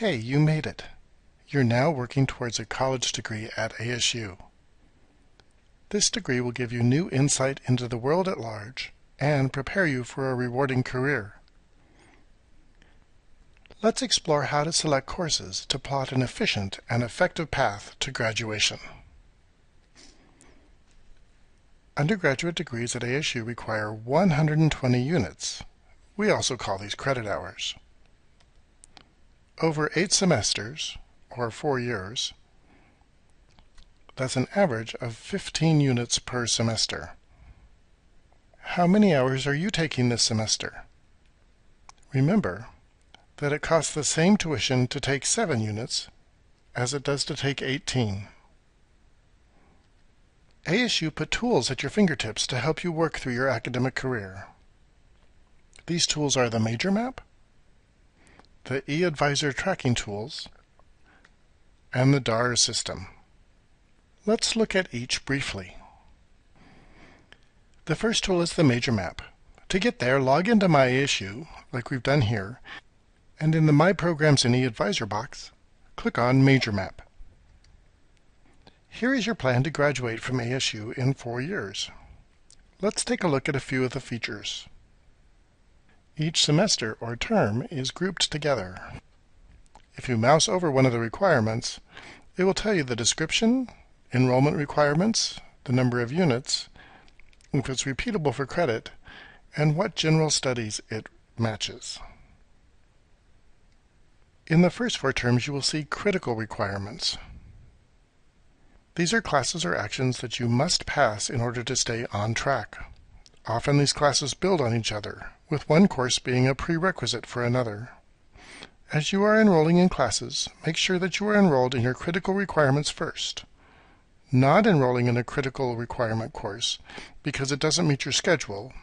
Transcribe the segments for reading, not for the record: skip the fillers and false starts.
Hey, you made it! You're now working towards a college degree at ASU. This degree will give you new insight into the world at large and prepare you for a rewarding career. Let's explore how to select courses to plot an efficient and effective path to graduation. Undergraduate degrees at ASU require 120 units. We also call these credit hours. Over 8 semesters, or 4 years, that's an average of 15 units per semester. How many hours are you taking this semester? Remember that it costs the same tuition to take 7 units as it does to take 18. ASU put tools at your fingertips to help you work through your academic career. These tools are the major map, the eAdvisor tracking tools, and the DAR system. Let's look at each briefly. The first tool is the major map. To get there, log into My ASU, like we've done here, and in the My Programs in eAdvisor box, click on Major Map. Here is your plan to graduate from ASU in 4 years. Let's take a look at a few of the features. Each semester or term is grouped together. If you mouse over one of the requirements, it will tell you the description, enrollment requirements, the number of units, if it's repeatable for credit, and what general studies it matches. In the first 4 terms, you will see critical requirements. These are classes or actions that you must pass in order to stay on track. Often these classes build on each other, with one course being a prerequisite for another. As you are enrolling in classes, make sure that you are enrolled in your critical requirements first. Not enrolling in a critical requirement course because it doesn't meet your schedule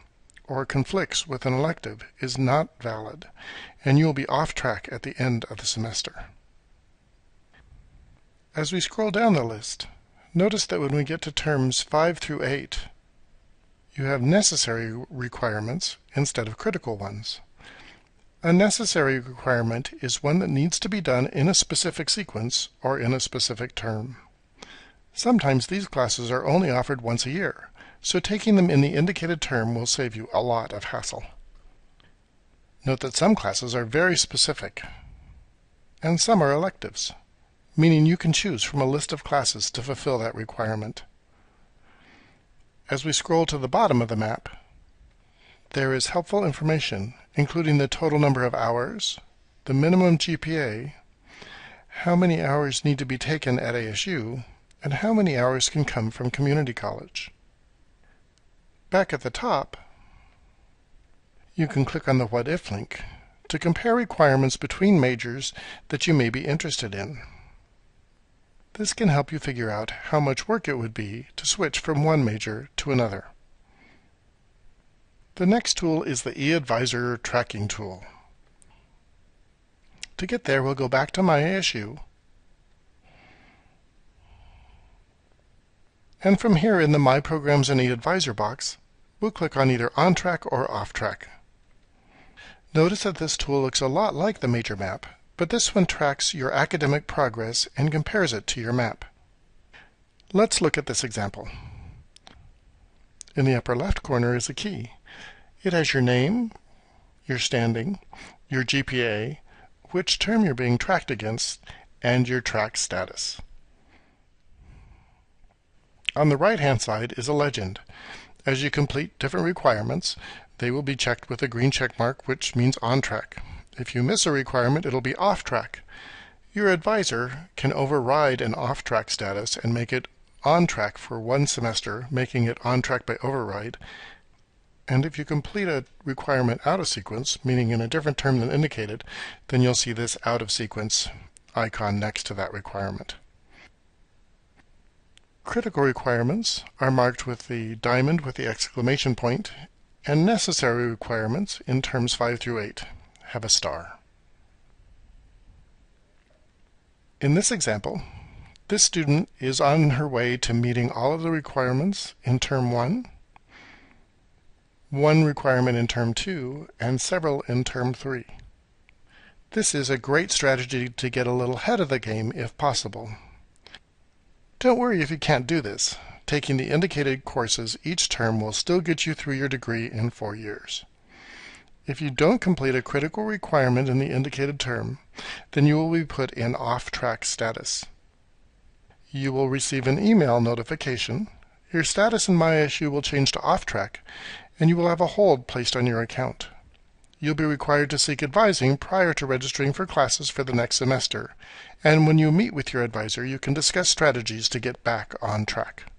or conflicts with an elective is not valid, and you will be off track at the end of the semester. As we scroll down the list, notice that when we get to terms 5 through 8, you have necessary requirements instead of critical ones. A necessary requirement is one that needs to be done in a specific sequence or in a specific term. Sometimes these classes are only offered once a year, so taking them in the indicated term will save you a lot of hassle. Note that some classes are very specific, and some are electives, meaning you can choose from a list of classes to fulfill that requirement. As we scroll to the bottom of the map, there is helpful information, including the total number of hours, the minimum GPA, how many hours need to be taken at ASU, and how many hours can come from community college. Back at the top, you can click on the What If link to compare requirements between majors that you may be interested in. This can help you figure out how much work it would be to switch from one major to another. The next tool is the eAdvisor tracking tool. To get there, we'll go back to My ASU, and from here in the My Programs in eAdvisor box, we'll click on either OnTrack or OffTrack. Notice that this tool looks a lot like the major map, but this one tracks your academic progress and compares it to your map. Let's look at this example. In the upper left corner is a key. It has your name, your standing, your GPA, which term you're being tracked against, and your track status. On the right-hand side is a legend. As you complete different requirements, they will be checked with a green check mark, which means on track. If you miss a requirement, it'll be off track. Your advisor can override an off track status and make it on track for one semester, making it on track by override. And if you complete a requirement out of sequence, meaning in a different term than indicated, then you'll see this out of sequence icon next to that requirement. Critical requirements are marked with the diamond with the exclamation point, and necessary requirements in terms 5 through 8 have a star. In this example, this student is on her way to meeting all of the requirements in term 1, one requirement in term 2, and several in term 3. This is a great strategy to get a little ahead of the game if possible. Don't worry if you can't do this. Taking the indicated courses each term will still get you through your degree in 4 years. If you don't complete a critical requirement in the indicated term, then you will be put in off-track status. You will receive an email notification. Your status in ASU will change to off-track, and you will have a hold placed on your account. You'll be required to seek advising prior to registering for classes for the next semester, and when you meet with your advisor, you can discuss strategies to get back on track.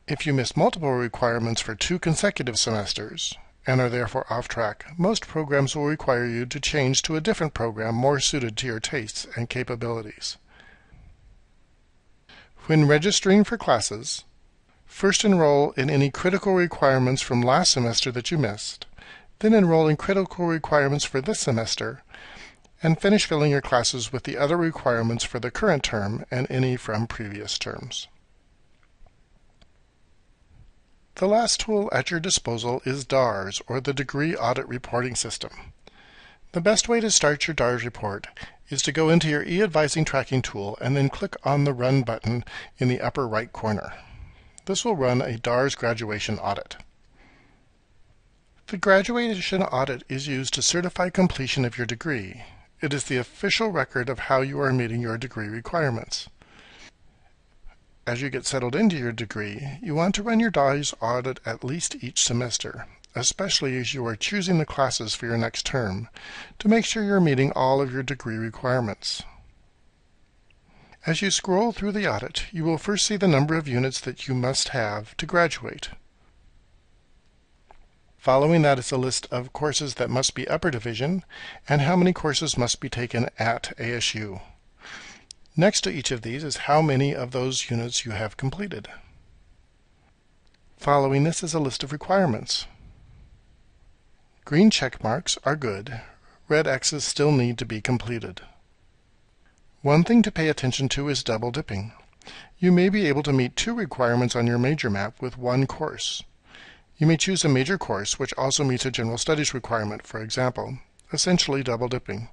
If you miss multiple requirements for 2 consecutive semesters, and are therefore off track, most programs will require you to change to a different program more suited to your tastes and capabilities. When registering for classes, first enroll in any critical requirements from last semester that you missed, then enroll in critical requirements for this semester, and finish filling your classes with the other requirements for the current term and any from previous terms. The last tool at your disposal is DARS, or the Degree Audit Reporting System. The best way to start your DARS report is to go into your eAdvising tracking tool and then click on the Run button in the upper right corner. This will run a DARS graduation audit. The graduation audit is used to certify completion of your degree. It is the official record of how you are meeting your degree requirements. As you get settled into your degree, you want to run your DARS audit at least each semester, especially as you are choosing the classes for your next term, to make sure you're meeting all of your degree requirements. As you scroll through the audit, you will first see the number of units that you must have to graduate. Following that is a list of courses that must be upper division and how many courses must be taken at ASU. Next to each of these is how many of those units you have completed. Following this is a list of requirements. Green check marks are good. Red X's still need to be completed. One thing to pay attention to is double dipping. You may be able to meet 2 requirements on your major map with 1 course. You may choose a major course which also meets a general studies requirement, for example, essentially double dipping.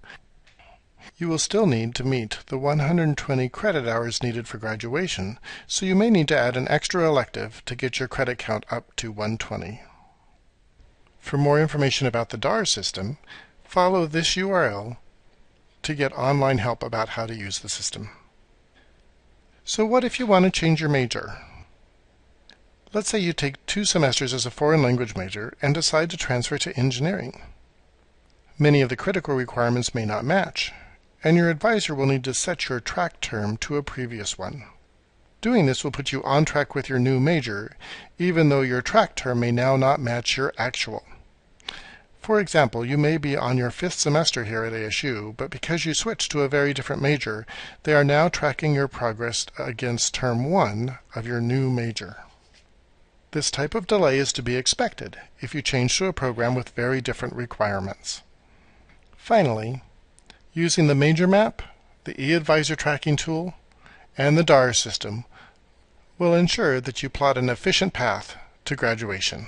You will still need to meet the 120 credit hours needed for graduation, so you may need to add an extra elective to get your credit count up to 120. For more information about the DARS system, follow this URL to get online help about how to use the system. So what if you want to change your major? Let's say you take 2 semesters as a foreign language major and decide to transfer to engineering. Many of the critical requirements may not match, and your advisor will need to set your track term to a previous one. Doing this will put you on track with your new major, even though your track term may now not match your actual. For example, you may be on your 5th semester here at ASU, but because you switched to a very different major, they are now tracking your progress against term 1 of your new major. This type of delay is to be expected if you change to a program with very different requirements. Finally, using the major map, the eAdvisor tracking tool, and the DARS system will ensure that you plot an efficient path to graduation.